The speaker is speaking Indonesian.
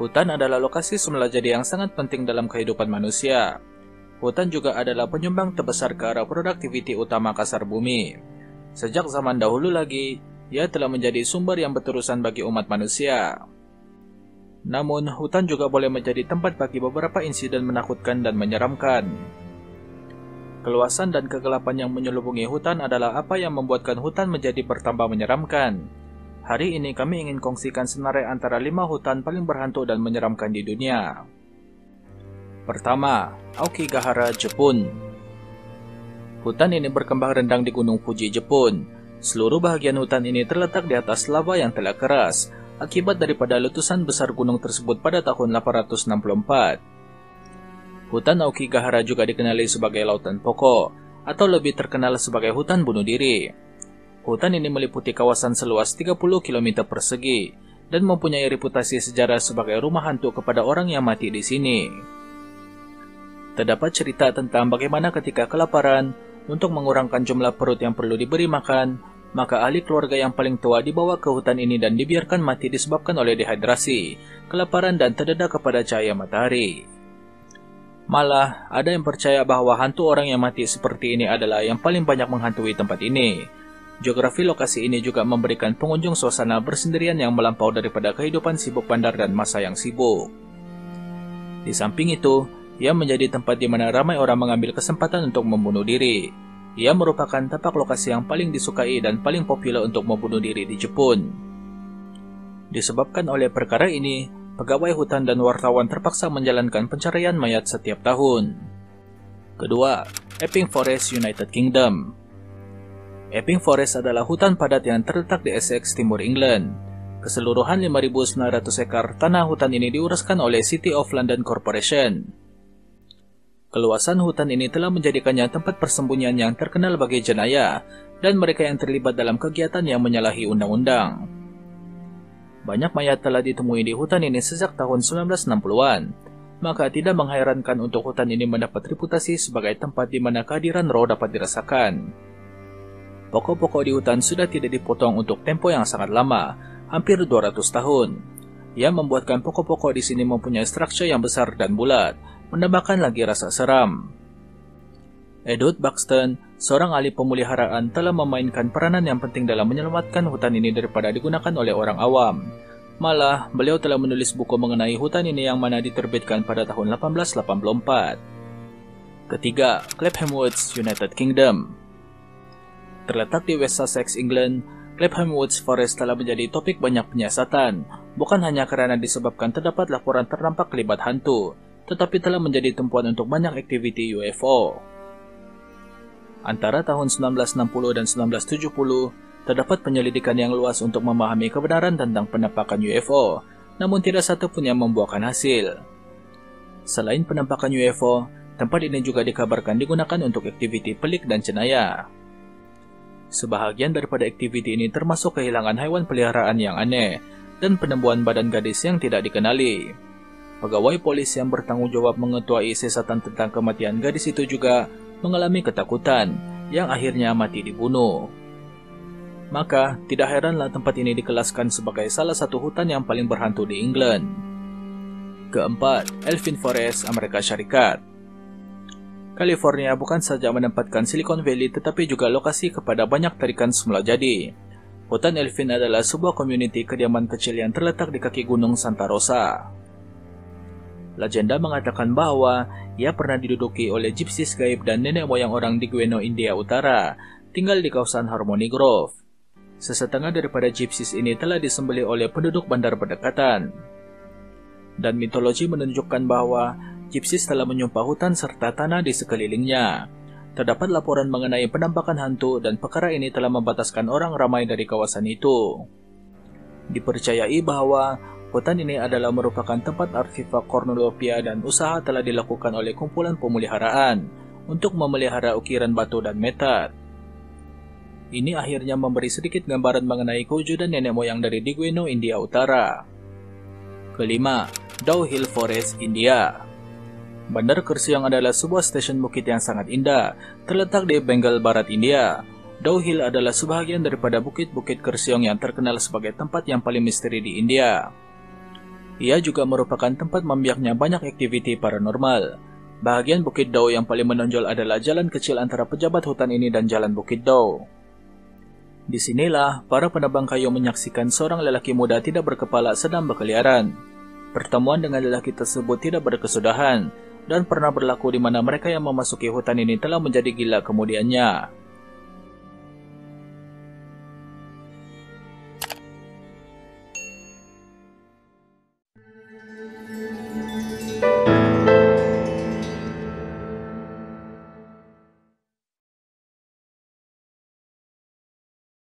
Hutan adalah lokasi semula jadi yang sangat penting dalam kehidupan manusia. Hutan juga adalah penyumbang terbesar ke arah produktiviti utama kasar bumi. Sejak zaman dahulu lagi, ia telah menjadi sumber yang berterusan bagi umat manusia. Namun, hutan juga boleh menjadi tempat bagi beberapa insiden menakutkan dan menyeramkan. Keluasan dan kegelapan yang menyelubungi hutan adalah apa yang membuatkan hutan menjadi bertambah menyeramkan. Hari ini kami ingin kongsikan senarai antara 5 hutan paling berhantu dan menyeramkan di dunia. Pertama, Aokigahara, Jepun. Hutan ini berkembang rendang di Gunung Fuji, Jepun. Seluruh bahagian hutan ini terletak di atas lava yang telah keras, akibat daripada letusan besar gunung tersebut pada tahun 864. Hutan Aokigahara juga dikenali sebagai lautan pokok, atau lebih terkenal sebagai hutan bunuh diri. Hutan ini meliputi kawasan seluas 30 km persegi dan mempunyai reputasi sejarah sebagai rumah hantu kepada orang yang mati di sini. Terdapat cerita tentang bagaimana ketika kelaparan, untuk mengurangkan jumlah perut yang perlu diberi makan, maka ahli keluarga yang paling tua dibawa ke hutan ini dan dibiarkan mati disebabkan oleh dehidrasi, kelaparan dan terdedah kepada cahaya matahari. Malah, ada yang percaya bahwa hantu orang yang mati seperti ini adalah yang paling banyak menghantui tempat ini. Geografi lokasi ini juga memberikan pengunjung suasana bersendirian yang melampau daripada kehidupan sibuk bandar dan masa yang sibuk. Di samping itu, ia menjadi tempat di mana ramai orang mengambil kesempatan untuk membunuh diri. Ia merupakan tapak lokasi yang paling disukai dan paling populer untuk membunuh diri di Jepun. Disebabkan oleh perkara ini, pegawai hutan dan wartawan terpaksa menjalankan pencarian mayat setiap tahun. Kedua, Epping Forest, United Kingdom. Epping Forest adalah hutan padat yang terletak di Essex, Timur England. Keseluruhan 5.900 hektar tanah hutan ini diuruskan oleh City of London Corporation. Keluasan hutan ini telah menjadikannya tempat persembunyian yang terkenal bagi jenayah dan mereka yang terlibat dalam kegiatan yang menyalahi undang-undang. Banyak mayat telah ditemui di hutan ini sejak tahun 1960-an, maka tidak mengherankan untuk hutan ini mendapat reputasi sebagai tempat di mana kehadiran roh dapat dirasakan. Pokok-pokok di hutan sudah tidak dipotong untuk tempo yang sangat lama, hampir 200 tahun. Ia membuatkan pokok-pokok di sini mempunyai struktur yang besar dan bulat, menambahkan lagi rasa seram. Edward Buxton, seorang ahli pemeliharaan, telah memainkan peranan yang penting dalam menyelamatkan hutan ini daripada digunakan oleh orang awam. Malah, beliau telah menulis buku mengenai hutan ini yang mana diterbitkan pada tahun 1884. Ketiga, Clapham Woods, United Kingdom. Terletak di West Sussex, England, Clapham Woods Forest telah menjadi topik banyak penyiasatan, bukan hanya karena disebabkan terdapat laporan terdampak kelibat hantu, tetapi telah menjadi tempat untuk banyak aktiviti UFO. Antara tahun 1960 dan 1970, terdapat penyelidikan yang luas untuk memahami kebenaran tentang penampakan UFO, namun tidak satu pun yang membuahkan hasil. Selain penampakan UFO, tempat ini juga dikabarkan digunakan untuk aktiviti pelik dan jenayah. Sebahagian daripada aktiviti ini termasuk kehilangan hewan peliharaan yang aneh dan penemuan badan gadis yang tidak dikenali. Pegawai polis yang bertanggung jawab mengetuai siasatan tentang kematian gadis itu juga mengalami ketakutan yang akhirnya mati dibunuh. Maka, tidak heranlah tempat ini dikelaskan sebagai salah satu hutan yang paling berhantu di England. Keempat, Elfin Forest, Amerika Syarikat. California bukan saja menempatkan Silicon Valley tetapi juga lokasi kepada banyak tarikan semula jadi. Hutan Elfin adalah sebuah komuniti kediaman kecil yang terletak di kaki gunung Santa Rosa. Legenda mengatakan bahwa ia pernah diduduki oleh gypsies gaib dan nenek moyang orang di Gueno, India Utara, tinggal di kawasan Harmony Grove. Sesetengah daripada gypsies ini telah disembelih oleh penduduk bandar berdekatan. Dan mitologi menunjukkan bahwa gypsies telah menyumpah hutan serta tanah di sekelilingnya. Terdapat laporan mengenai penampakan hantu dan perkara ini telah membataskan orang ramai dari kawasan itu. Dipercayai bahwa hutan ini adalah merupakan tempat artefak cornucopia dan usaha telah dilakukan oleh kumpulan pemeliharaan untuk memelihara ukiran batu dan metal. Ini akhirnya memberi sedikit gambaran mengenai kewujudan nenek moyang dari Digueno, India Utara. Kelima, Dow Hill Forest, India. Bandar Kurseong adalah sebuah stesen bukit yang sangat indah, terletak di Bengal Barat, India. Dow Hill adalah sebahagian daripada bukit-bukit Kurseong yang terkenal sebagai tempat yang paling misteri di India. Ia juga merupakan tempat membiaknya banyak aktiviti paranormal. Bahagian Bukit Dao yang paling menonjol adalah jalan kecil antara pejabat hutan ini dan jalan Bukit Dao. Disinilah para penebang kayu menyaksikan seorang lelaki muda tidak berkepala sedang berkeliaran. Pertemuan dengan lelaki tersebut tidak berkesudahan dan pernah berlaku di mana mereka yang memasuki hutan ini telah menjadi gila kemudiannya.